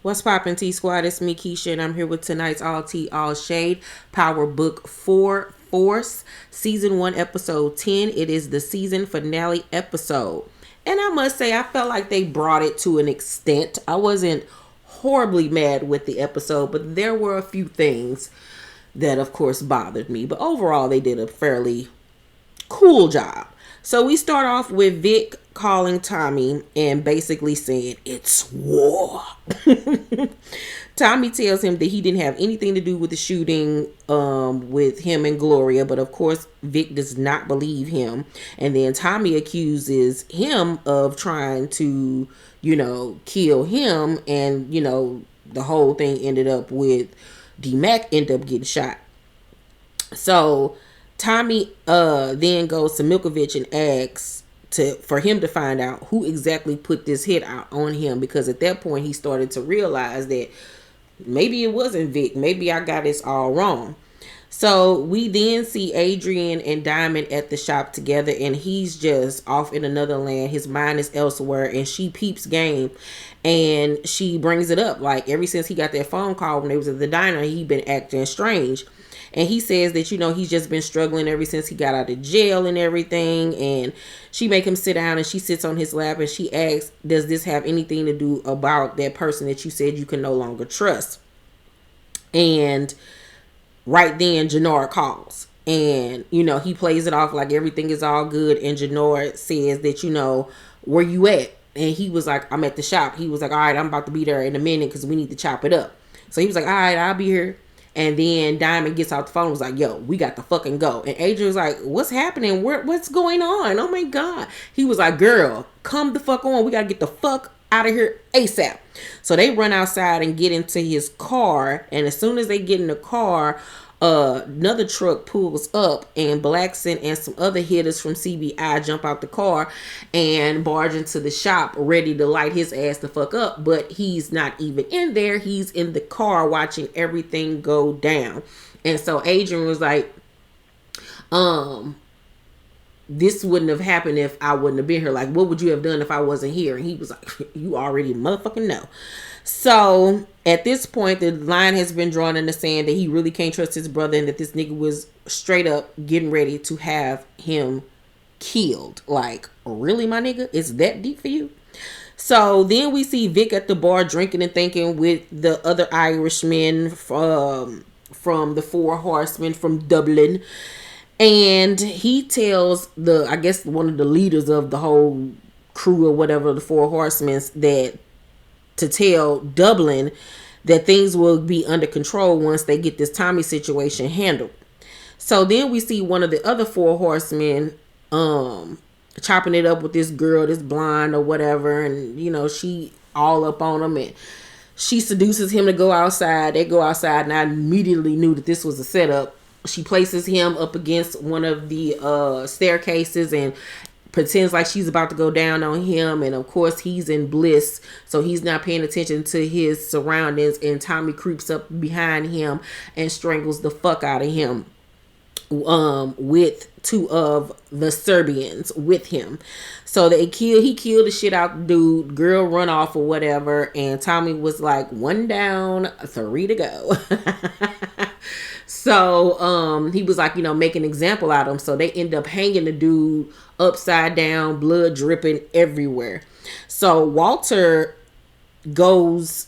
What's poppin', T Squad? It's me, Keisha, and I'm here with tonight's All Tea, All Shade Power Book 4 Force, Season 1, Episode 10. It is the season finale episode. And I must say, I felt like they brought it to an extent. I wasn't horribly mad with the episode, but there were a few things that, of course, bothered me. But overall, they did a fairly cool job. So we start off with Vic calling Tommy and basically saying it's war. Tommy tells him that he didn't have anything to do with the shooting with him and Gloria, but of course Vic does not believe him. And then Tommy accuses him of trying to, kill him, and the whole thing ended up with D-Mac end up getting shot. So Tommy then goes to Milkovich and asks for him to find out who exactly put this hit out on him, because at that point he started to realize that maybe it wasn't Vic. Maybe I got this all wrong. So we then see Adrian and Diamond at the shop together, and he's just off in another land. His mind is elsewhere, and she peeps game, and she brings it up. Like, ever since he got that phone call when they was at the diner, he been acting strange. And he says that, he's just been struggling ever since he got out of jail and everything. And she make him sit down, and she sits on his lap, and she asks, does this have anything to do about that person that you said you can no longer trust? And right then, Jenard calls. And, he plays it off like everything is all good. And Jenard says that, where you at? And he was like, I'm at the shop. He was like, all right, I'm about to be there in a minute because we need to chop it up. So he was like, all right, I'll be here. And then Diamond gets off the phone and was like, yo, we got to fucking go. And Adrian was like, what's happening? What's going on? Oh my God. He was like, girl, come the fuck on. We got to get the fuck out of here ASAP. So they run outside and get into his car. And as soon as they get in the car, another truck pulls up, and Blackson and some other hitters from CBI jump out the car and barge into the shop ready to light his ass the fuck up. But he's not even in there. He's in the car watching everything go down. And so Adrian was like, this wouldn't have happened if I wouldn't have been here. Like, what would you have done if I wasn't here? And he was like, you already motherfucking know. So at this point, the line has been drawn in the sand that he really can't trust his brother, and that this nigga was straight up getting ready to have him killed. Like, really, my nigga? It's that deep for you? So then we see Vic at the bar drinking and thinking with the other Irishmen from the Four Horsemen from Dublin. And he tells I guess one of the leaders of the whole crew or whatever, the Four Horsemen, that to tell Dublin that things will be under control once they get this Tommy situation handled. So then we see one of the other Four Horsemen chopping it up with this girl, this blonde or whatever, and she all up on him, and she seduces him to go outside. They go outside, and I immediately knew that this was a setup. She places him up against one of the staircases and pretends like she's about to go down on him, and of course he's in bliss, so he's not paying attention to his surroundings, and Tommy creeps up behind him and strangles the fuck out of him with two of the Serbians with him. So he killed the shit out the dude. Girl run off or whatever, and Tommy was like, 1 down, 3 to go. So he was like, make an example out of him. So they end up hanging the dude upside down, blood dripping everywhere. So Walter goes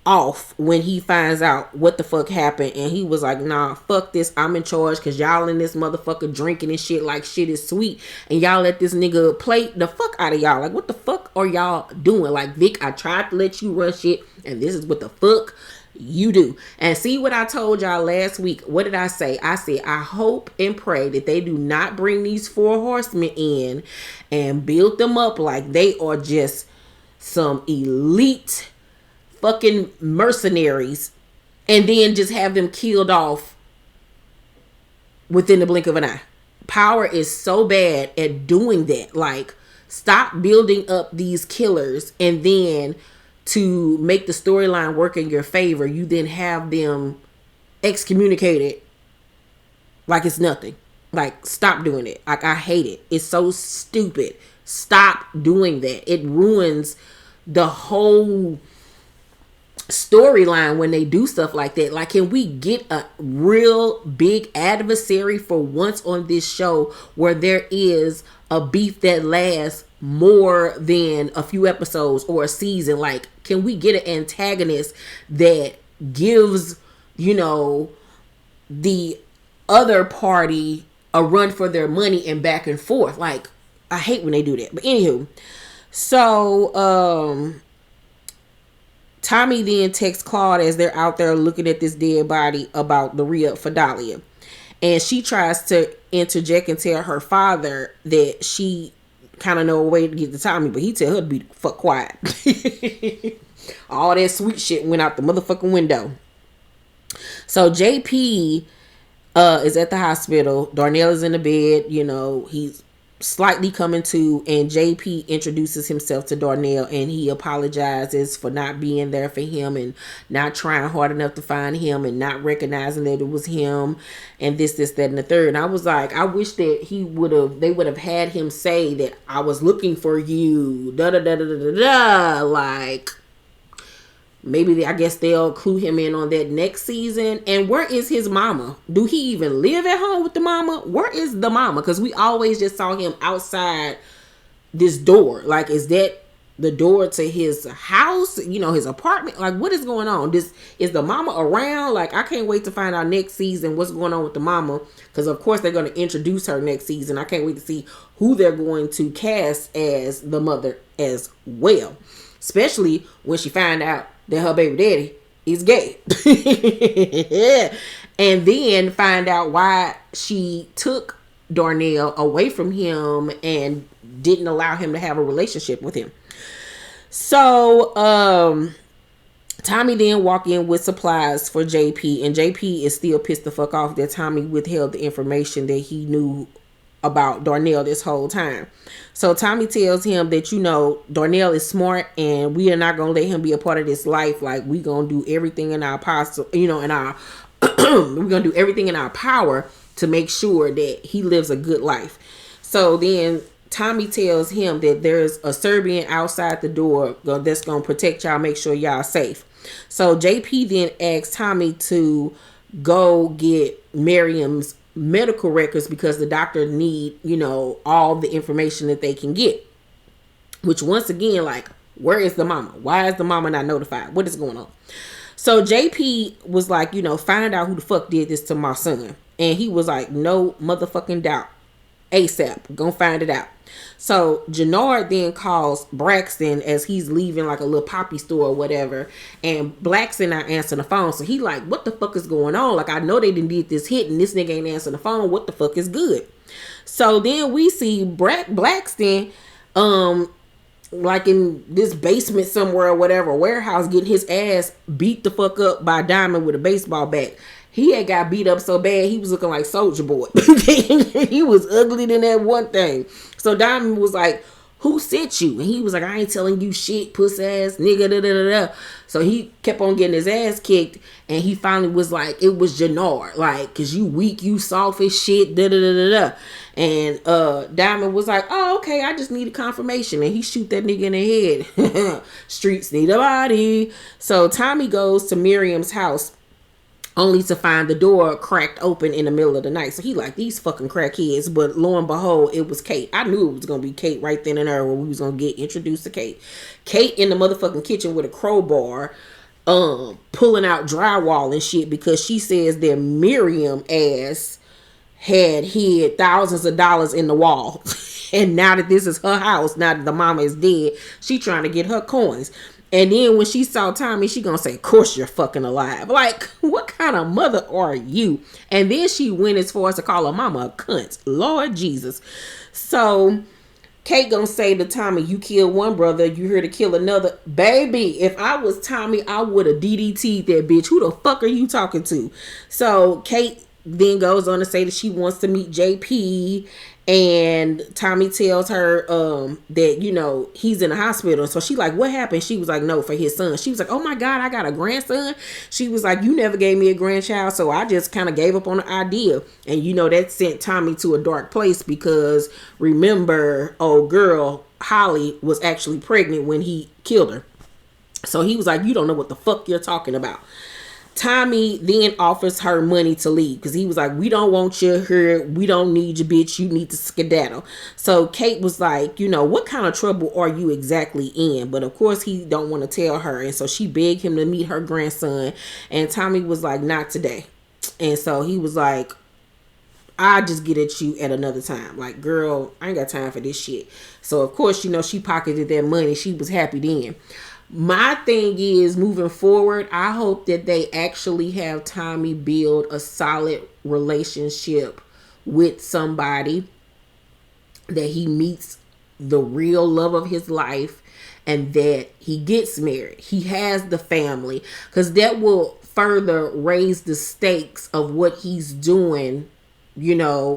off when he finds out what the fuck happened, and he was like, nah, fuck this, I'm in charge, because y'all in this motherfucker drinking and shit like shit is sweet, and y'all let this nigga play the fuck out of y'all. Like, what the fuck are y'all doing? Like, Vic, I tried to let you run shit, and this is what the fuck you do. And see what I told y'all last week. What did I say? I said, I hope and pray that they do not bring these Four Horsemen in and build them up like they are just some elite fucking mercenaries, and then just have them killed off within the blink of an eye. Power is so bad at doing that. Like, stop building up these killers, and then to make the storyline work in your favor, you then have them excommunicated like it's nothing. Like, stop doing it. Like, I hate it. It's so stupid. Stop doing that. It ruins the whole storyline when they do stuff like that. Like, can we get a real big adversary for once on this show where there is a beef that lasts more than a few episodes or a season? Like, can we get an antagonist that gives, you know, the other party a run for their money and back and forth? Like, I hate when they do that. But anywho, so Tommy then texts Claude as they're out there looking at this dead body about the re-up for Dahlia. And she tries to interject and tell her father that she kind of know a way to get to Tommy, but he tell her to be the fuck quiet. All that sweet shit went out the motherfucking window. So JP is at the hospital. Darnell is in the bed. You know, he's slightly coming to, and JP introduces himself to Darnell, and he apologizes for not being there for him and not trying hard enough to find him and not recognizing that it was him and this, that, and the third. And I was like, I wish that they would have had him say that I was looking for you, da da da da da da. Like, maybe I guess they'll clue him in on that next season. And where is his mama? Do he even live at home with the mama? Where is the mama? Because we always just saw him outside this door. Like, is that the door to his house? You know, his apartment? Like, what is going on? Is the mama around? Like, I can't wait to find out next season what's going on with the mama. Because, of course, they're going to introduce her next season. I can't wait to see who they're going to cast as the mother as well. Especially when she find out that her baby daddy is gay. And then find out why she took Darnell away from him and didn't allow him to have a relationship with him. So Tommy then walk in with supplies for JP, and JP is still pissed the fuck off that Tommy withheld the information that he knew about Darnell this whole time. So Tommy tells him that, you know, Darnell is smart and we are not going to let him be a part of this life. Like, we going to do everything in our possible, you know, in our, we're going to do everything in our power to make sure that he lives a good life. So then Tommy tells him that there's a Serbian outside the door that's going to protect y'all, make sure y'all safe. So JP then asks Tommy to go get Miriam's medical records because the doctor need, you know, all the information that they can get. Which, once again, like, where is the mama? Why is the mama not notified? What is going on? So JP was like, you know, find out who the fuck did this to my son. And he was like, no motherfucking doubt. ASAP. Gonna find it out. So Jenard then calls Braxton as he's leaving like a little poppy store or whatever, and Braxton not answering the phone. So he like, what the fuck is going on? Like, I know they done did this hit and this nigga ain't answering the phone. What the fuck is good? So then we see Braxton like in this basement somewhere or whatever, warehouse, getting his ass beat the fuck up by Diamond with a baseball bat. He had got beat up so bad he was looking like Soldier Boy. He was uglier than that one thing. So Diamond was like, who sent you? And he was like, I ain't telling you shit, puss ass nigga, da da da da. So he kept on getting his ass kicked, and he finally was like, it was Jenard, like, cause you weak, you soft as shit, da da da da da. And Diamond was like, oh, okay, I just need a confirmation. And he shoot that nigga in the head. Streets need a body. So Tommy goes to Miriam's house, only to find the door cracked open in the middle of the night. So he like, these fucking crackheads. But lo and behold, it was Kate. I knew it was going to be Kate right then and there when we was going to get introduced to Kate. Kate in the motherfucking kitchen with a crowbar, pulling out drywall and shit, because she says that Miriam ass had hid thousands of dollars in the wall. And now that this is her house, now that the mama is dead, she trying to get her coins. And then when she saw Tommy, she gonna say, of course you're fucking alive. Like, what kind of mother are you? And then she went as far as to call her mama a cunt. Lord Jesus. So Kate gonna say to Tommy, you killed one brother, you here to kill another. Baby, if I was Tommy, I would have DDT'd that bitch. Who the fuck are you talking to? So Kate then goes on to say that she wants to meet JP. And Tommy tells her that, you know, he's in the hospital. So she like, what happened? She was like, no, for his son. She was like, oh my God, I got a grandson. She was like, you never gave me a grandchild. So I just kind of gave up on the idea. And, you know, that sent Tommy to a dark place because remember, old girl, Holly, was actually pregnant when he killed her. So he was like, you don't know what the fuck you're talking about. Tommy then offers her money to leave because he was like, we don't want you here. We don't need you, bitch. You need to skedaddle. So Kate was like, what kind of trouble are you exactly in? But of course he don't want to tell her. And so she begged him to meet her grandson. And Tommy was like, not today. And so he was like, I just get at you at another time. Like, girl, I ain't got time for this shit. So of course, she pocketed that money. She was happy then. My thing is, moving forward, I hope that they actually have Tommy build a solid relationship with somebody, that he meets the real love of his life, and that he gets married. He has the family, because that will further raise the stakes of what he's doing,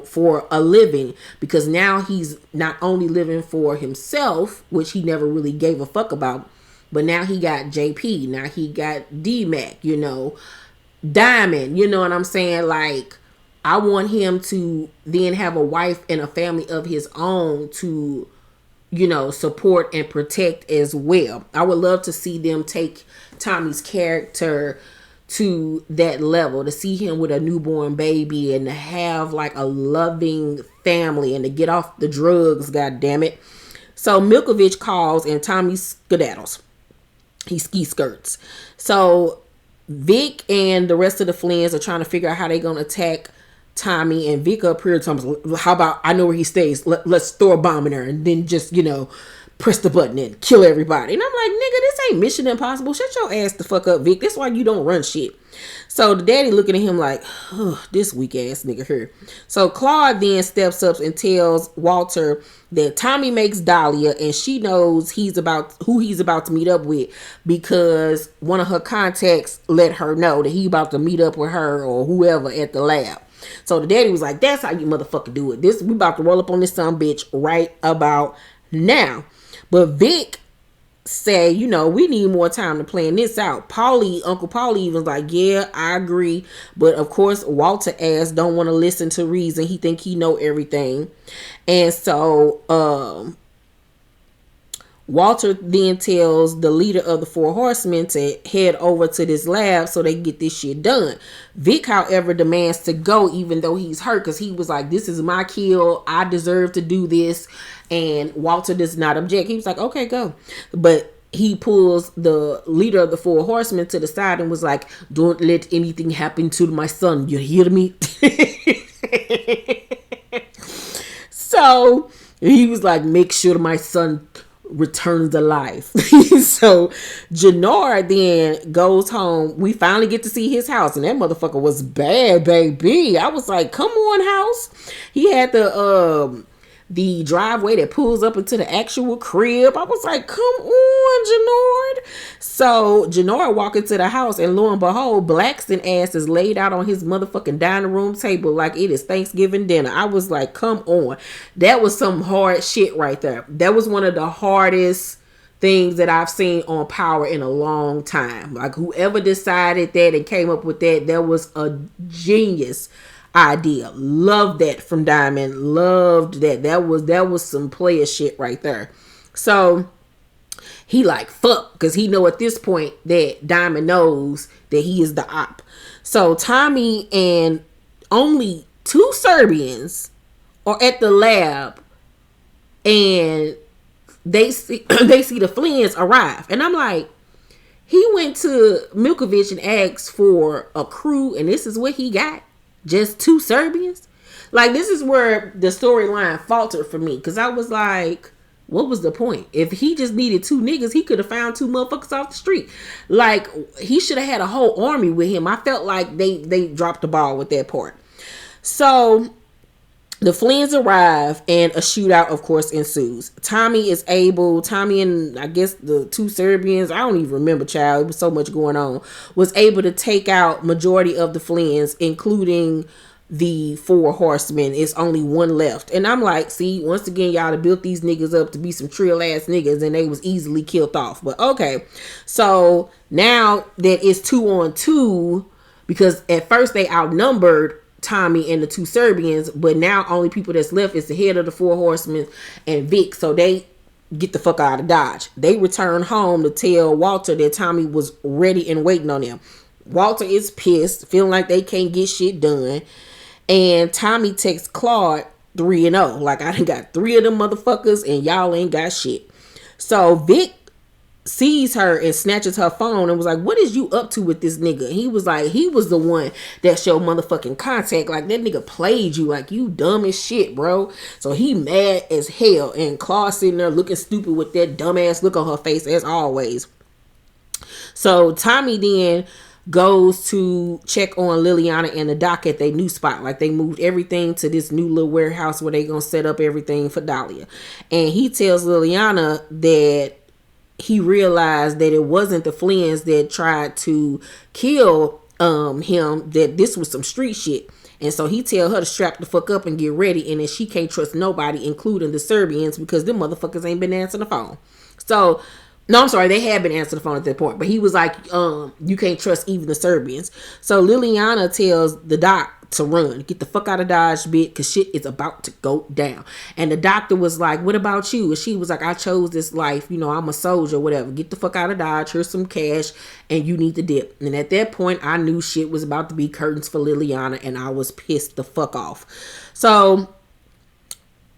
for a living, because now he's not only living for himself, which he never really gave a fuck about, but now he got JP. Now he got D-Mac, Diamond. You know what I'm saying? Like, I want him to then have a wife and a family of his own to, support and protect as well. I would love to see them take Tommy's character to that level, to see him with a newborn baby and to have like a loving family and to get off the drugs, god damn it. So Milkovich calls and Tommy skedaddles. He ski skirts. So Vic and the rest of the Flynns are trying to figure out how they're going to attack Tommy. And Vic up here tells him, how about, I know where he stays. Let's throw a bomb in there and then just, press the button and kill everybody. And I'm like, nigga, this ain't Mission Impossible. Shut your ass the fuck up, Vic. That's why you don't run shit. So the daddy looking at him like, this weak ass nigga here. So Claude then steps up and tells Walter that Tommy makes Dahlia, and she knows who he's about to meet up with, because one of her contacts let her know that he about to meet up with her or whoever at the lab. So the daddy was like, that's how you motherfucker do it. We about to roll up on this son bitch right about now. But Vic say, we need more time to plan this out. Uncle Paulie even was like, yeah, I agree. But of course, Walter ass don't want to listen to reason. He think he know everything. And so Walter then tells the leader of the Four Horsemen to head over to this lab so they can get this shit done. Vic, however, demands to go even though he's hurt, because he was like, this is my kill. I deserve to do this. And Walter does not object. He was like, okay, go. But he pulls the leader of the Four Horsemen to the side and was like, don't let anything happen to my son. You hear me? So he was like, make sure my son returns alive. So Jenard then goes home. We finally get to see his house, and that motherfucker was bad, baby. I was like, come on, house. He had the driveway that pulls up into the actual crib. I was like, come on, Jenard. So Jenard walk into the house, and lo and behold, Blackston ass is laid out on his motherfucking dining room table like it is Thanksgiving dinner. I was like, come on. That was some hard shit right there. That was one of the hardest things that I've seen on Power in a long time. Like, whoever decided that and came up with that was a genius idea. Loved that from Diamond. Loved that. That was some player shit right there. So he like, fuck, because he know at this point that Diamond knows that he is the op. So Tommy and only 2 Serbians are at the lab, and they see the Flynns arrive. And I'm like, he went to Milkovich and asked for a crew, and this is what he got? Just 2 Serbians? Like, this is where the storyline faltered for me, because I was like, what was the point? If he just needed 2 niggas, he could have found 2 motherfuckers off the street. Like, he should have had a whole army with him. I felt like they dropped the ball with that part. So the Flynns arrive, and a shootout, of course, ensues. Tommy and I guess the 2 Serbians, I don't even remember, child, it was so much going on, was able to take out majority of the Flynns, including the 4 Horsemen. It's only 1 left. And I'm like, see, once again, y'all have built these niggas up to be some trill ass niggas, and they was easily killed off. But okay, so now that it's 2 on 2, because at first they outnumbered Tommy and the 2 Serbians, but now only people that's left is the head of the 4 Horsemen and Vic. So they get the fuck out of Dodge. They return home to tell Walter that Tommy was ready and waiting on them. Walter is pissed, feeling like they can't get shit done. And Tommy texts Claude 3-0. Like, I done got 3 of them motherfuckers and y'all ain't got shit. So Vic sees her and snatches her phone and was like, what is you up to with this nigga? He was like, he was the one that showed motherfucking contact. Like, that nigga played you. Like, you dumb as shit, bro. So he mad as hell. And Claude sitting there looking stupid with that dumbass look on her face as always. So Tommy then goes to check on Liliana and the doc at their new spot. Like, they moved everything to this new little warehouse where they gonna set up everything for Dahlia. And he tells Liliana that he realized that it wasn't the Flynn's that tried to kill him, that this was some street shit. And so he tell her to strap the fuck up and get ready, and that she can't trust nobody, including the Serbians, because them motherfuckers ain't been answering the phone. So, no, I'm sorry, they had been answering the phone at that point, but he was like, you can't trust even the Serbians. So Liliana tells the doc to run, get the fuck out of Dodge, bitch, because shit is about to go down. And the doctor was like, what about you? And she was like, I chose this life, you know, I'm a soldier, whatever, get the fuck out of Dodge, here's some cash, and you need to dip. And at that point, I knew shit was about to be curtains for Liliana, and I was pissed the fuck off. So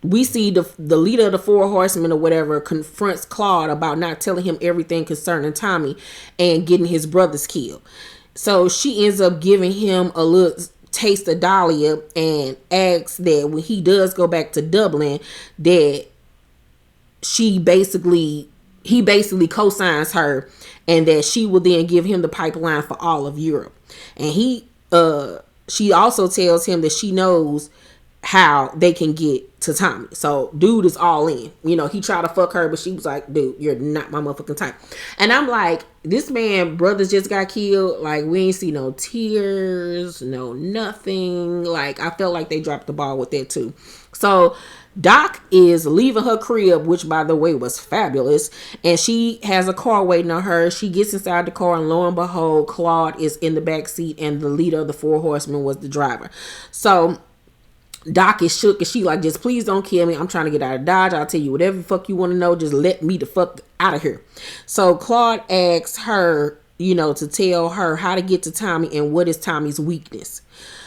we see the leader of the 4 horsemen or whatever confronts Claude about not telling him everything concerning Tommy and getting his brothers killed. So she ends up giving him a little taste of Dahlia and asks that when he does go back to Dublin, that he basically co-signs her, and that she will then give him the pipeline for all of Europe. And she also tells him that she knows how they can get to Tommy. So dude is all in. You know, he tried to fuck her, but she was like, dude, you're not my motherfucking type. And I'm like, this man brothers just got killed. Like, we ain't see no tears, no nothing. Like, I felt like they dropped the ball with that too. So Doc is leaving her crib, which by the way was fabulous, and she has a car waiting on her. She gets inside the car, and lo and behold, Claude is in the back seat, and the leader of the 4 horsemen was the driver. So Doc is shook, and she like, just please don't kill me. I'm trying to get out of Dodge. I'll tell you whatever the fuck you want to know. Just let me the fuck out of here. So Claude asks her, you know, to tell her how to get to Tommy and what is Tommy's weakness.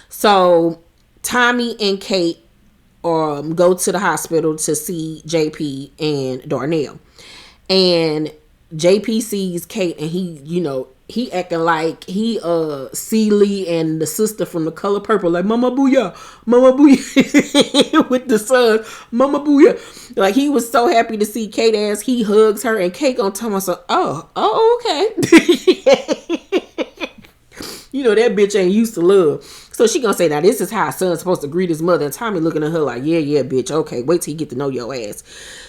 So Tommy and Kate go to the hospital to see JP and Darnell. And JP sees Kate, and he acting like he Celie and the sister from The Color Purple, like mama booyah with the son, mama booyah. Like, he was so happy to see Kate as he hugs her, and Kate gonna tell myself, oh okay. You know, that bitch ain't used to love. So she gonna say, now this is how a son's supposed to greet his mother. And Tommy looking at her like, yeah, bitch, okay, wait till you get to know your ass.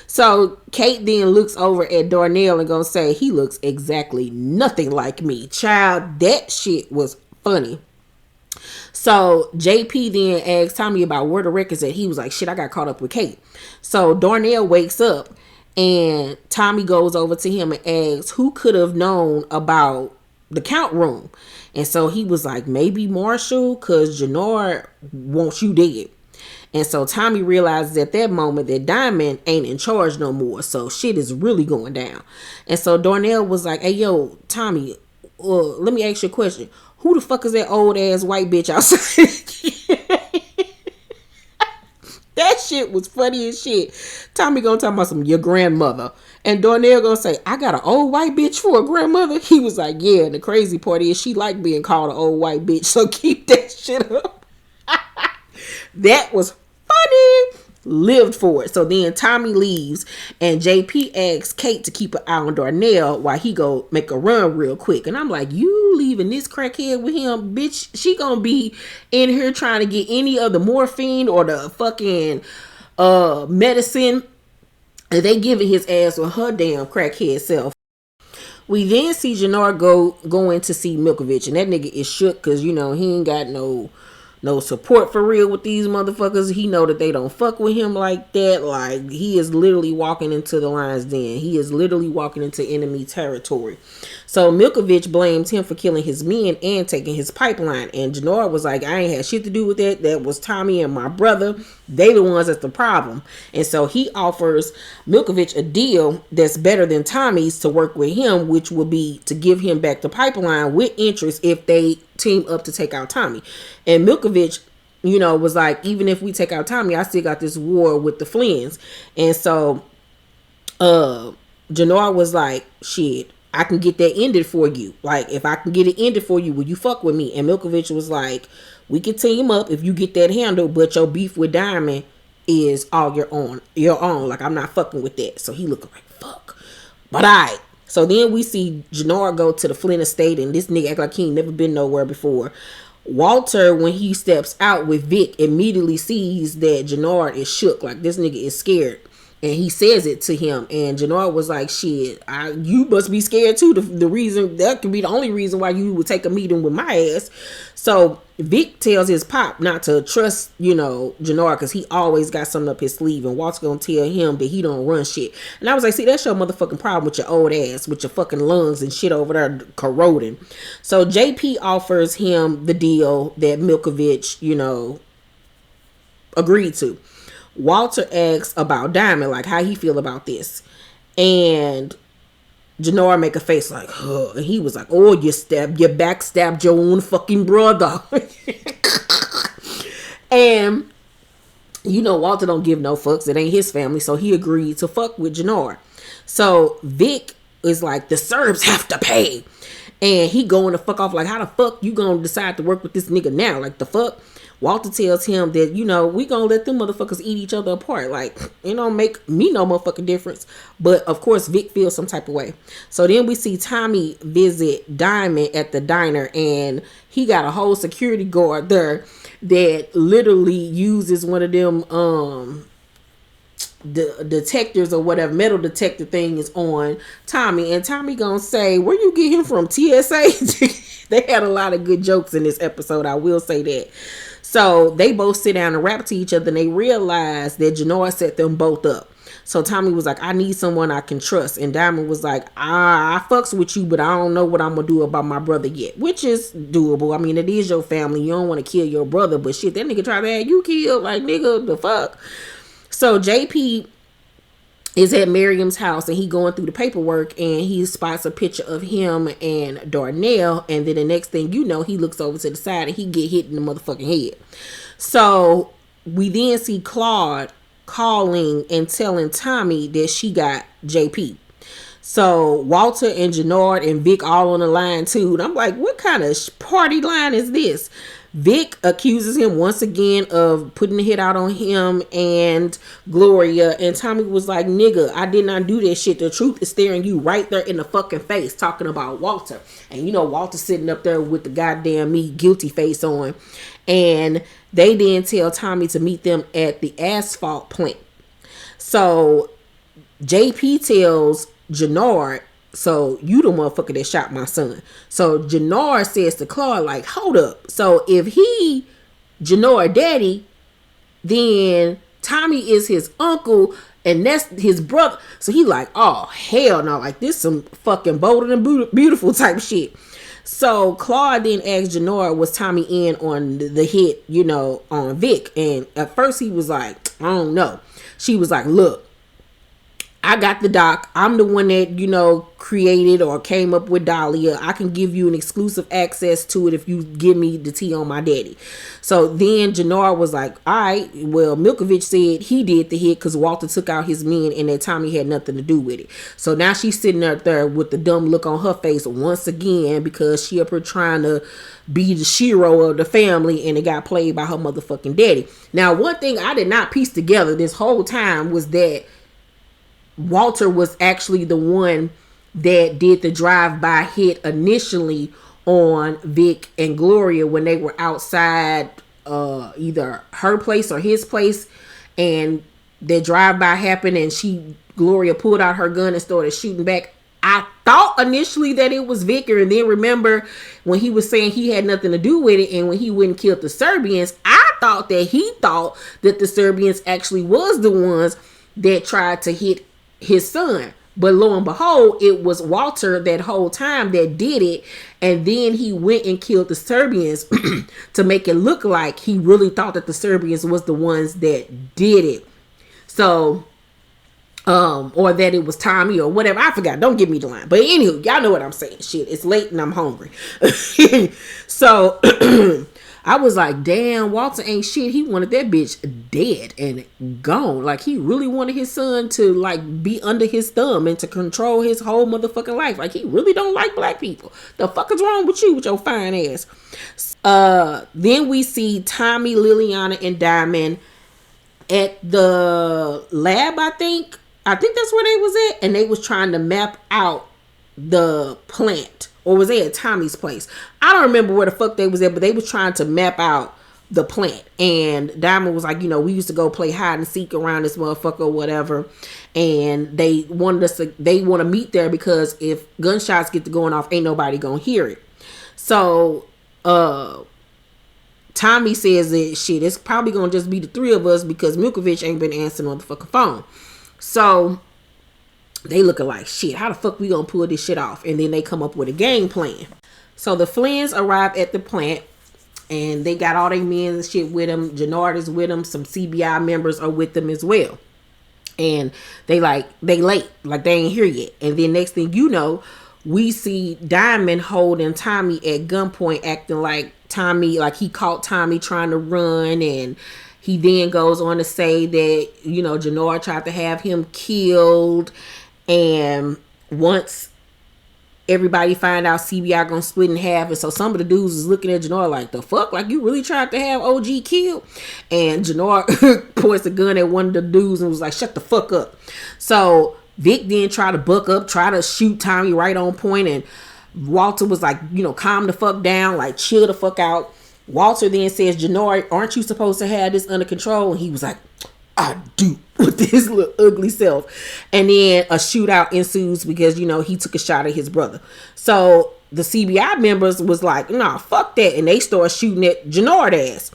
So Kate then looks over at Darnell and gonna say, he looks exactly nothing like me. Child, that shit was funny. So JP then asked Tommy about where the records at. He was like, shit, I got caught up with Kate. So Darnell wakes up, and Tommy goes over to him and asks who could have known about the count room. And so he was like, maybe Marshall, because Jenard wants you dead. And so Tommy realizes at that moment that Diamond ain't in charge no more. So shit is really going down. And so Darnell was like, hey, yo, Tommy, let me ask you a question. Who the fuck is that old ass white bitch outside? That shit was funny as shit. Tommy gonna talk about your grandmother. And Darnell gonna say, I got an old white bitch for a grandmother? He was like, yeah, and the crazy part is she like being called an old white bitch, so keep that shit up. That was funny. Lived for it. So then Tommy leaves, and JP asks Kate to keep an eye on Darnell while he go make a run real quick. And I'm like, you leaving this crackhead with him? Bitch, she gonna be in here trying to get any of the morphine or the fucking medicine that they giving his ass with her damn crackhead self. We then see Jenard go in to see Milkovich, and that nigga is shook because, you know, he ain't got no no support for real with these motherfuckers. He know that they don't fuck with him like that. Like, he is literally walking into the lion's den. He is literally walking into enemy territory. So Milkovich blames him for killing his men and taking his pipeline. And Jenard was like, I ain't had shit to do with that. That was Tommy and my brother. They the ones that's the problem. And so he offers Milkovich a deal that's better than Tommy's to work with him, which will be to give him back the pipeline with interest if they team up to take out Tommy. And Milkovich, you know, was like, even if we take out Tommy, I still got this war with the Flynns. And so Jenard was like, shit, I can get that ended for you. Like, if I can get it ended for you, will you fuck with me? And Milkovich was like, we can team up if you get that handled, but your beef with Diamond is all your own. Like, I'm not fucking with that. So he looking like, fuck. But alright. So then we see Jenard go to the Flynn estate, and this nigga act like he ain't never been nowhere before. Walter, when he steps out with Vic, immediately sees that Jenard is shook. Like, this nigga is scared. And he says it to him, and Jenard was like, shit, you must be scared too. The reason, that could be the only reason why you would take a meeting with my ass. So Vic tells his pop not to trust, you know, Jenard, because he always got something up his sleeve, and Walt's gonna tell him that he don't run shit. And I was like, see, that's your motherfucking problem with your old ass, with your fucking lungs and shit over there corroding. So JP offers him the deal that Milkovich, you know, agreed to. Walter asks about Diamond, like how he feel about this, and Jenard make a face like, huh. And he was like, oh, you backstabbed your own fucking brother. And you know, Walter don't give no fucks. It ain't his family, so he agreed to fuck with Jenard. So Vic is like, the Serbs have to pay, and he going to fuck off. Like, how the fuck you gonna decide to work with this nigga now? Like, the fuck. Walter tells him that, you know, we gonna let them motherfuckers eat each other apart. Like, it don't make me no motherfucking difference. But of course Vic feels some type of way. So then we see Tommy visit Diamond at the diner, and he got a whole security guard there that literally uses one of them the detectors or whatever, metal detector thing is on Tommy, and Tommy gonna say, where you get him from, TSA? They had a lot of good jokes in this episode, I will say that. So they both sit down and rap to each other, and they realize that Jenard set them both up. So Tommy was like, I need someone I can trust. And Diamond was like, I fucks with you, but I don't know what I'm going to do about my brother yet. Which is doable. I mean, it is your family. You don't want to kill your brother. But shit, that nigga try to have you killed. Like, nigga, the fuck? So JP is at Miriam's house, and he going through the paperwork, and he spots a picture of him and Darnell, and then the next thing you know, he looks over to the side and he get hit in the motherfucking head. So we then see Claude calling and telling Tommy that she got JP. So Walter and Jenard and Vic all on the line too, and I'm like, what kind of party line is this? Vic accuses him once again of putting the hit out on him and Gloria, and Tommy was like, nigga, I did not do that shit. The truth is staring you right there in the fucking face, talking about Walter. And you know, Walter sitting up there with the goddamn me guilty face on. And they then tell Tommy to meet them at the asphalt plant. So JP tells Jenard, so you the motherfucker that shot my son. So Jenard says to Claude, like, hold up. So if he Jenard daddy, then Tommy is his uncle, and that's his brother. So he like, oh hell no, like this some fucking bold and beautiful type shit. So Claude then asked Jenard, was Tommy in on the hit, you know, on Vic? And at first he was like, I don't know. She was like, look, I got the doc. I'm the one that, you know, created or came up with Dahlia. I can give you an exclusive access to it if you give me the tea on my daddy. So then Jenard was like, all right, well, Milkovich said he did the hit because Walter took out his men and that Tommy had nothing to do with it. So now she's sitting up there with the dumb look on her face once again because she up here trying to be the shero of the family, and it got played by her motherfucking daddy. Now, one thing I did not piece together this whole time was that Walter was actually the one that did the drive-by hit initially on Vic and Gloria when they were outside either her place or his place, and the drive-by happened and Gloria pulled out her gun and started shooting back. I thought thought initially that it was Victor, and then remember when he was saying he had nothing to do with it, and when he went and killed the Serbians, I thought that he thought that the Serbians actually was the ones that tried to hit his son. But lo and behold, it was Walter that whole time that did it. And then he went and killed the Serbians to make it look like he really thought that the Serbians was the ones that did it. So, or that it was Tommy or whatever. I forgot. Don't give me the line. But anywho, y'all know what I'm saying. Shit, it's late and I'm hungry. So, I was like, damn, Walter ain't shit. He wanted that bitch dead and gone. Like, he really wanted his son to, like, be under his thumb and to control his whole motherfucking life. Like, he really don't like black people. The fuck is wrong with you with your fine ass? Then we see Tommy, Liliana, and Diamond at the lab, I think. I think that's where they was at. And they was trying to map out the plant. Or was they at Tommy's place? I don't remember where the fuck they was at, but they was trying to map out the plant. And Diamond was like, you know, we used to go play hide and seek around this motherfucker or whatever. And they want to meet there because if gunshots get to going off, ain't nobody gonna hear it. So, Tommy says that shit, it's probably gonna just be the three of us because Milkovich ain't been answering on the fucking phone. So, they looking like, shit, how the fuck we gonna pull this shit off? And then they come up with a game plan. So the Flynns arrive at the plant and they got all their men and shit with them. Jenard is with them. Some CBI members are with them as well. And they late. Like they ain't here yet. And then next thing you know, we see Diamond holding Tommy at gunpoint, acting like Tommy, like he caught Tommy trying to run. And he then goes on to say that, you know, Jenard tried to have him killed. And once everybody find out CBI gonna split in half, and so some of the dudes is looking at Jenard like, the fuck, like you really tried to have OG killed? And Jenard points a gun at one of the dudes and was like, shut the fuck up. So Vic then tried to buck up, try to shoot Tommy right on point, and Walter was like, you know, calm the fuck down, like chill the fuck out. Walter then says, Jenard, aren't you supposed to have this under control? And he was like, I do, with his little ugly self. And then a shootout ensues because, you know, he took a shot at his brother. So the CBI members was like, nah, fuck that. And they start shooting at Jenard ass.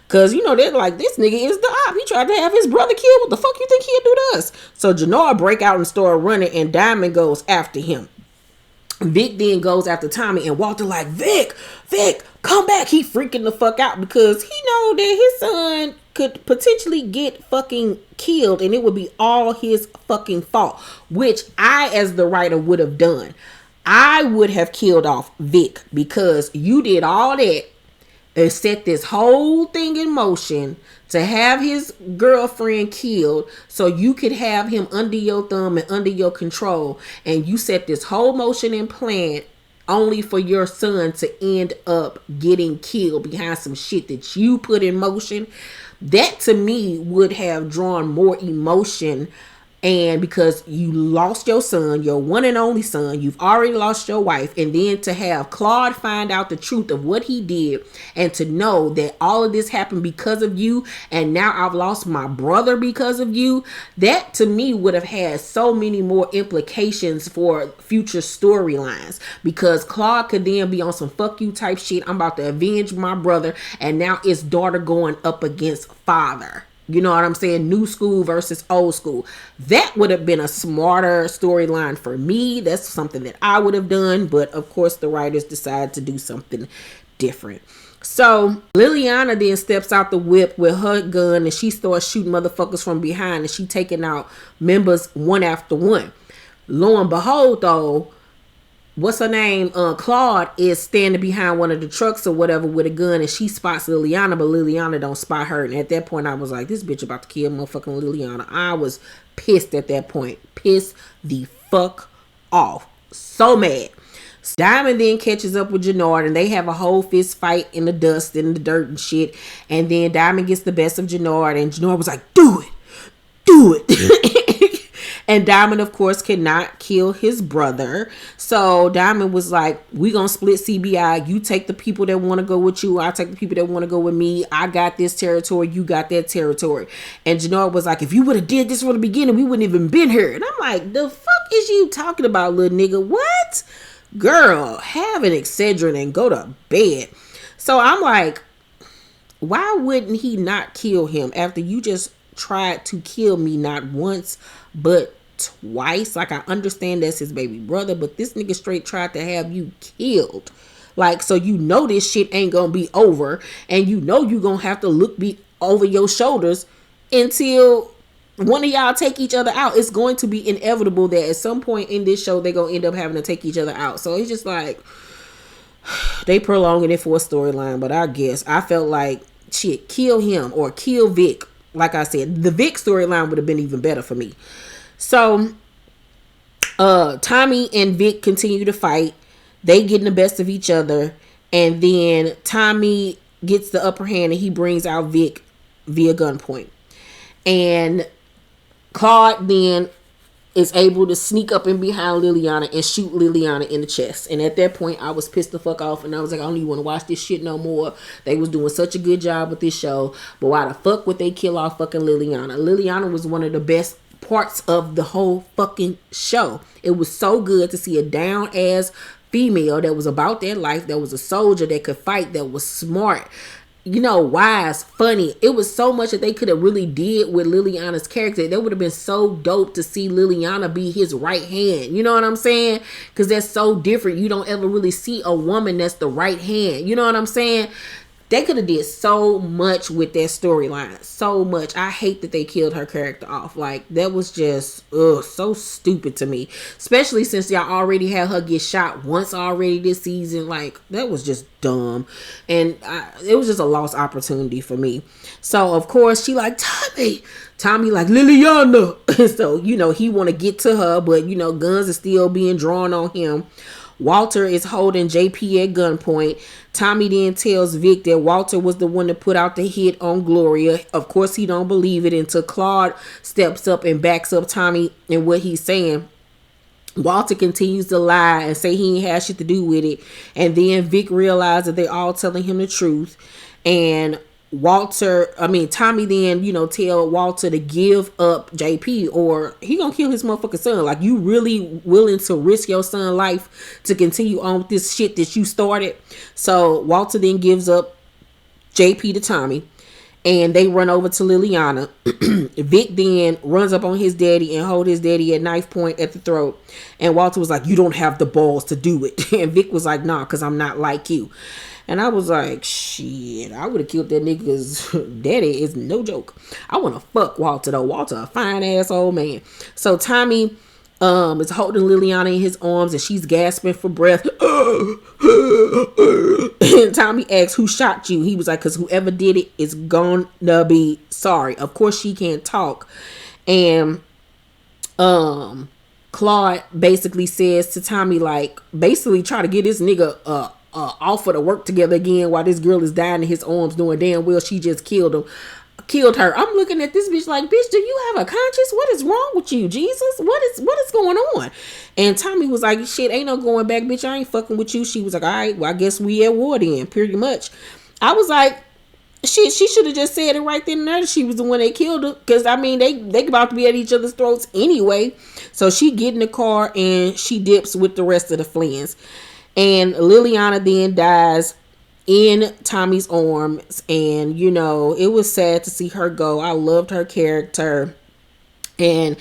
Because, you know, they're like, this nigga is the op. He tried to have his brother killed. What the fuck you think he'll do to us? So Jenard break out and start running, and Diamond goes after him. Vic then goes after Tommy, and Walter like, Vic, come back. He freaking the fuck out because he know that his son could potentially get fucking killed and it would be all his fucking fault, which I, as the writer, would have done. I would have killed off Vic because you did all that and set this whole thing in motion to have his girlfriend killed so you could have him under your thumb and under your control, and you set this whole motion and plan only for your son to end up getting killed behind some shit that you put in motion. That to me would have drawn more emotion. And because you lost your son, your one and only son, you've already lost your wife, and then to have Claude find out the truth of what he did and to know that all of this happened because of you, and now I've lost my brother because of you, that to me would have had so many more implications for future storylines, because Claude could then be on some fuck you type shit. I'm about to avenge my brother, and now it's daughter going up against father. You know what I'm saying? New school versus old school. That would have been a smarter storyline for me. That's something that I would have done. But of course, the writers decided to do something different. So Liliana then steps out the whip with her gun and she starts shooting motherfuckers from behind. And she taking out members one after one. Lo and behold, though, what's her name? Claude is standing behind one of the trucks or whatever with a gun, and she spots Liliana, but Liliana don't spot her. And at that point, I was like, this bitch about to kill motherfucking Liliana. I was pissed at that point. Pissed the fuck off. So mad. Diamond then catches up with Jenard, and they have a whole fist fight in the dust, in the dirt and shit. And then Diamond gets the best of Jenard, and Jenard was like, do it. And Diamond, of course, cannot kill his brother. So Diamond was like, we gonna split CBI. You take the people that want to go with you. I take the people that want to go with me. I got this territory. You got that territory. And Jenard was like, if you would have did this from the beginning, we wouldn't even been here. And I'm like, the fuck is you talking about, little nigga? What? girl, have an Excedrin and go to bed. So I'm like, why wouldn't he not kill him after you just tried to kill me not once but twice? Like, I understand that's his baby brother, but this nigga straight tried to have you killed. Like, so you know this shit ain't gonna be over, and you know you gonna have to look be over your shoulders until one of y'all take each other out. It's going to be inevitable that at some point in this show they're gonna end up having to take each other out. So it's just like they prolonging it for a storyline, but I guess I felt like shit, kill him or kill Vic. Like I said, the Vic storyline would have been even better for me. So Tommy and Vic continue to fight. They getting the best of each other, and then Tommy gets the upper hand and he brings out Vic via gunpoint. And Claude then is able to sneak up in behind Liliana and shoot Liliana in the chest. And at that point, I was pissed the fuck off, and I was like, I don't even want to watch this shit no more. They was doing such a good job with this show, but why the fuck would they kill off fucking Liliana? Liliana was one of the best parts of the whole fucking show. It was so good to see a down ass female that was about their life, that was a soldier, that could fight, that was smart, you know, wise, funny. It was so much that they could have really did with Liliana's character. That would have been so dope to see Liliana be his right hand. You know what I'm saying? Because that's so different. You don't ever really see a woman that's the right hand. You know what I'm saying? They could have did so much with that storyline. So much. I hate that they killed her character off. Like, that was just so stupid to me. Especially since y'all already had her get shot once already this season. Like, that was just dumb. And it was just a lost opportunity for me. So, of course, she like, Tommy like, Liliana. And so, you know, he want to get to her. But, you know, guns are still being drawn on him. Walter is holding JP at gunpoint. Tommy then tells Vic that Walter was the one that put out the hit on Gloria. Of course, he don't believe it until Claude steps up and backs up Tommy and what he's saying. Walter continues to lie and say he ain't had shit to do with it. And then Vic realizes that they're all telling him the truth. And Tommy then, you know, tell Walter to give up JP or he gonna kill his motherfucking son. Like, you really willing to risk your son's life to continue on with this shit that you started? So Walter then gives up JP to Tommy, and they run over to Liliana. Vic then runs up on his daddy and hold his daddy at knife point at the throat. And Walter was like, you don't have the balls to do it. And Vic was like, nah, because I'm not like you. And I was like, shit, I would have killed that nigga's daddy. Is no joke. I want to fuck Walter, though. Walter, a fine ass old man. So Tommy is holding Liliana in his arms, and she's gasping for breath. And Tommy asks, who shot you? He was like, because whoever did it is gonna be sorry. Of course, she can't talk. And Claude basically says to Tommy, like, basically try to get this nigga offer to work together again while this girl is dying in his arms, knowing damn well she just killed her. I'm looking at this bitch like, bitch, do you have a conscience? What is wrong with you, Jesus? What is going on? And Tommy was like, shit, ain't no going back, bitch. I ain't fucking with you. She was like, all right, well, I guess we at war then, pretty much. I was like, shit, she should have just said it right then and there that she was the one that killed her. Because, I mean, they about to be at each other's throats anyway. So she get in the car and she dips with the rest of the Flynns. And Liliana then dies in Tommy's arms. And, you know, it was sad to see her go. I loved her character. And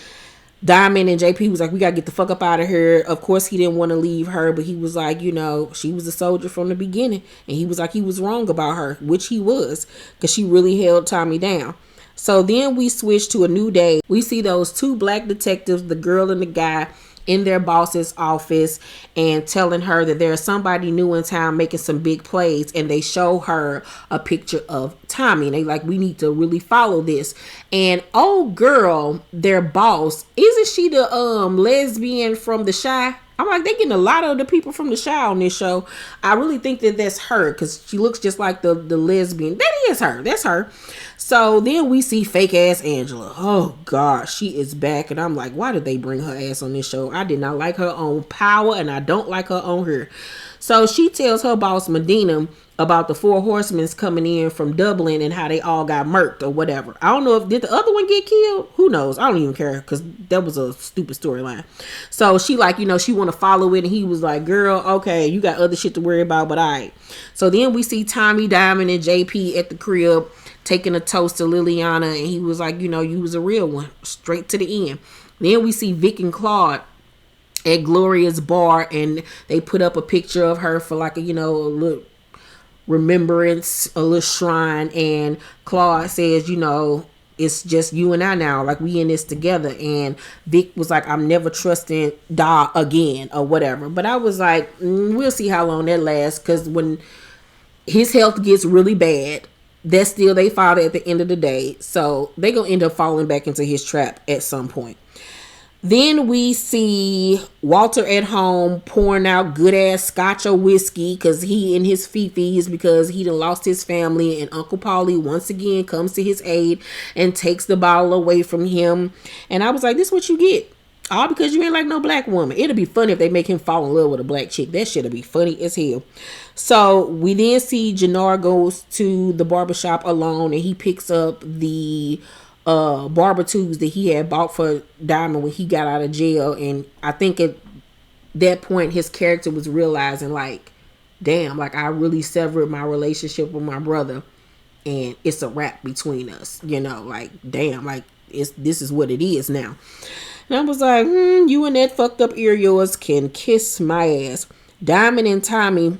Diamond and JP was like, we got to get the fuck up out of here. Of course, he didn't want to leave her. But he was like, you know, she was a soldier from the beginning. And he was like, he was wrong about her, which he was. Because she really held Tommy down. So then we switch to a new day. We see those two black detectives, the girl and the guy, in their boss's office and telling her that there's somebody new in town making some big plays, and they show her a picture of Tommy and they like, we need to really follow this. And oh girl, their boss, isn't she the lesbian from The Chi? I'm like, they getting a lot of the people from The Chi on this show. I really think that that's her because she looks just like the lesbian. That is her. That's her. So then we see fake ass Angela. Oh gosh, she is back. And I'm like, why did they bring her ass on this show? I did not like her on Power and I don't like her on here. So she tells her boss Medina about the four horsemen coming in from Dublin and how they all got murked or whatever. I don't know if did the other one get killed. Who knows? I don't even care because that was a stupid storyline. So she like, you know, she want to follow it, and he was like, "Girl, okay, you got other shit to worry about, but I." So then we see Tommy, Diamond, and JP at the crib taking a toast to Liliana, and he was like, "You know, you was a real one, straight to the end." Then we see Vic and Claude at Gloria's bar, and they put up a picture of her for like a, you know, a little remembrance, a little shrine, and Claude says, you know, it's just you and I now, like we in this together. And Vic was like, I'm never trusting Da again or whatever. But I was like, we'll see how long that lasts, because when his health gets really bad, that's still they father at the end of the day, so they gonna end up falling back into his trap at some point. Then we see Walter at home pouring out good ass scotch or whiskey because he in his fifis because he done lost his family, and Uncle Paulie once again comes to his aid and takes the bottle away from him. And I was like, this is what you get. All because you ain't like no black woman. It'll be funny if they make him fall in love with a black chick. That shit'll be funny as hell. So we then see Jenard goes to the barbershop alone, and he picks up the barber tools that he had bought for Diamond when he got out of jail. And I think at that point his character was realizing like, damn, like I really severed my relationship with my brother, and it's a wrap between us, you know, like damn, like this is what it is now. And I was like, you and that fucked up ear yours can kiss my ass. Diamond and Tommy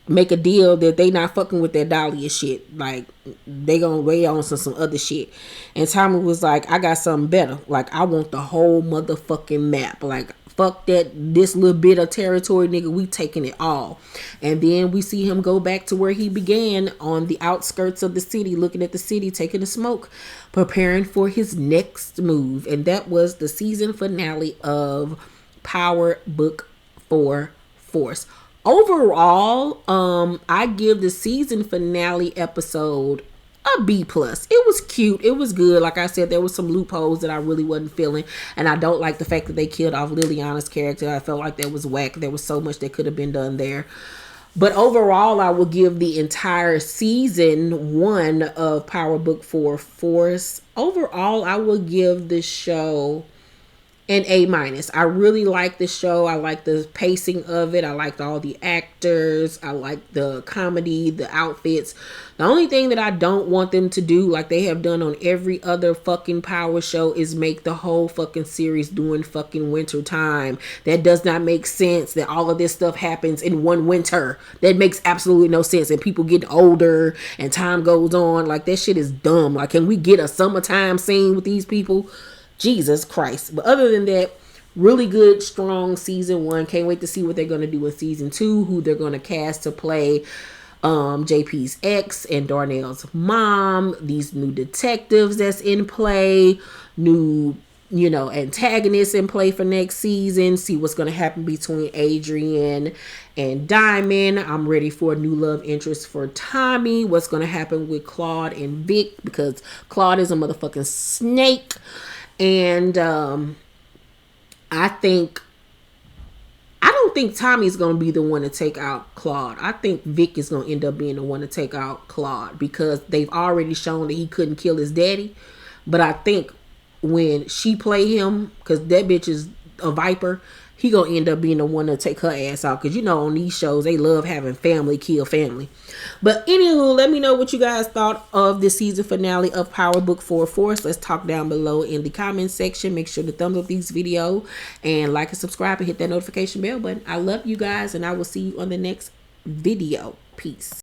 make a deal that they not fucking with that Dahlia shit. Like they gonna weigh on some other shit. And Tommy was like, I got something better. Like I want the whole motherfucking map. Like fuck that, this little bit of territory, nigga, we taking it all. And then we see him go back to where he began, on the outskirts of the city, looking at the city, taking a smoke, preparing for his next move. And that was the season finale of Power Book 4 Force. Overall, I give the season finale episode a B+. It was cute. It was good. Like I said, there was some loopholes that I really wasn't feeling. And I don't like the fact that they killed off Liliana's character. I felt like that was whack. There was so much that could have been done there. But overall, I will give the entire season 1 of Power Book 4 Force. Overall, I will give the show an A-. I really like the show. I like the pacing of it. I liked all the actors. I like the comedy, the outfits. The only thing that I don't want them to do, like they have done on every other fucking Power show, is make the whole fucking series during fucking winter time. That does not make sense, that all of this stuff happens in one winter. That makes absolutely no sense. And people get older and time goes on. Like that shit is dumb. Like, can we get a summertime scene with these people? Jesus Christ. But other than that, really good, strong season 1. Can't wait to see what they're going to do with season 2, who they're going to cast to play JP's ex and Darnell's mom, these new detectives that's in play, new, you know, antagonists in play for next season, see what's going to happen between Adrian and Diamond. I'm ready for a new love interest for Tommy, what's going to happen with Claude and Vic, because Claude is a motherfucking snake. And I don't think Tommy's going to be the one to take out Claude. I think Vic is going to end up being the one to take out Claude, because they've already shown that he couldn't kill his daddy. But I think when she play him, because that bitch is a viper, he going to end up being the one to take her ass out. Because, you know, on these shows, they love having family kill family. But anywho, let me know what you guys thought of the season finale of Power Book 4 Force. Let's talk down below in the comment section. Make sure to thumbs up these video and like and subscribe and hit that notification bell button. I love you guys, and I will see you on the next video. Peace.